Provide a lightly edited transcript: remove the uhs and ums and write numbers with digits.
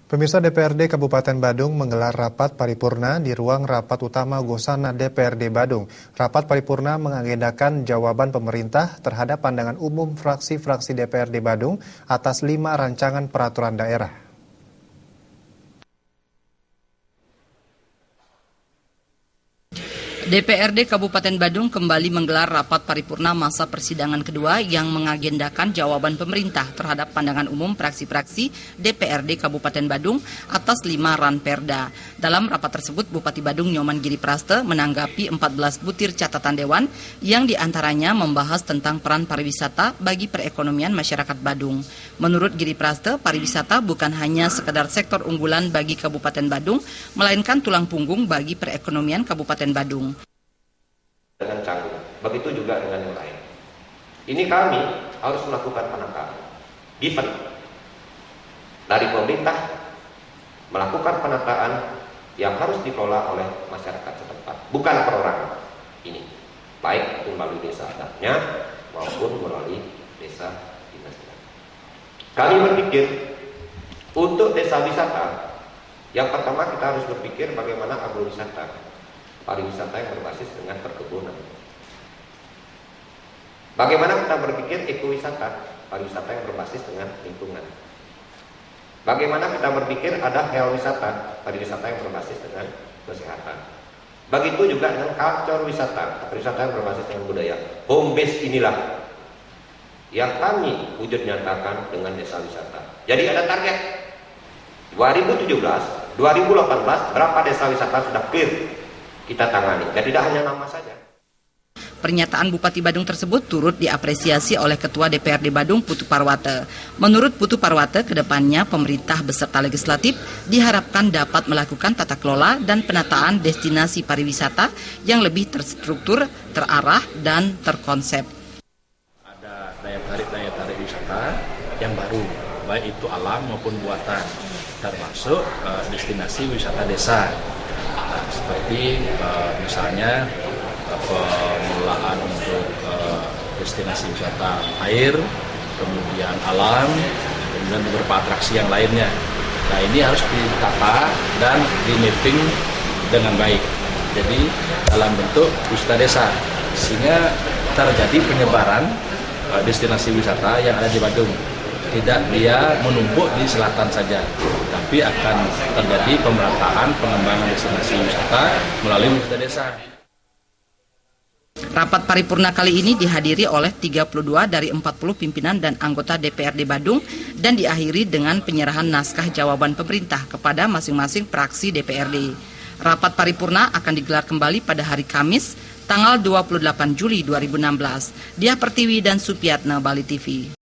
Pemirsa, DPRD Kabupaten Badung menggelar rapat paripurna di ruang rapat utama Gosana DPRD Badung. Rapat paripurna mengagendakan jawaban pemerintah terhadap pandangan umum fraksi-fraksi DPRD Badung atas 5 rancangan peraturan daerah. DPRD Kabupaten Badung kembali menggelar rapat paripurna masa persidangan kedua yang mengagendakan jawaban pemerintah terhadap pandangan umum fraksi-fraksi DPRD Kabupaten Badung atas 5 ranperda. Dalam rapat tersebut, Bupati Badung Nyoman Giripraste menanggapi 14 butir catatan dewan yang diantaranya membahas tentang peran pariwisata bagi perekonomian masyarakat Badung. Menurut Giripraste, pariwisata bukan hanya sekedar sektor unggulan bagi Kabupaten Badung, melainkan tulang punggung bagi perekonomian Kabupaten Badung. Dengan Canggung, begitu juga dengan yang lain. Ini kami harus melakukan penegakan. Given dari pemerintah melakukan penataan yang harus dikelola oleh masyarakat setempat, bukan perorangan ini, baik itu melalui desa adatnya maupun melalui desa dinasnya. Kami berpikir untuk desa wisata, yang pertama kita harus berpikir bagaimana agrowisata, pariwisata yang berbasis dengan perkebunan. Bagaimana kita berpikir ekowisata, pariwisata yang berbasis dengan lingkungan. Bagaimana kita berpikir ada health wisata, pariwisata yang berbasis dengan kesehatan. Begitu juga dengan culture wisata, pariwisata yang berbasis dengan budaya. Home base inilah yang kami wujud nyatakan dengan desa wisata. Jadi ada target 2017, 2018 berapa desa wisata sudah clear kita tangani, dan tidak hanya nama saja. Pernyataan Bupati Badung tersebut turut diapresiasi oleh Ketua DPRD Badung Putu Parwate. Menurut Putu Parwate, kedepannya pemerintah beserta legislatif diharapkan dapat melakukan tata kelola dan penataan destinasi pariwisata yang lebih terstruktur, terarah, dan terkonsep. Ada daya tarik wisata yang baru, baik itu alam maupun buatan, termasuk destinasi wisata desa. Seperti misalnya pengelolaan untuk destinasi wisata air, kemudian alam, kemudian beberapa atraksi yang lainnya. Nah, ini harus ditata dan di-mapping dengan baik. Jadi dalam bentuk wisata desa, sehingga terjadi penyebaran destinasi wisata yang ada di Badung. Tidak dia menumpuk di selatan saja, tapi akan terjadi pemerataan pengembangan destinasi wisata melalui wisata desa. Rapat paripurna kali ini dihadiri oleh 32 dari 40 pimpinan dan anggota DPRD Badung dan diakhiri dengan penyerahan naskah jawaban pemerintah kepada masing-masing fraksi DPRD. Rapat paripurna akan digelar kembali pada hari Kamis, tanggal 28 Juli 2016. Diah Pertiwi dan Supiatna, Bali TV.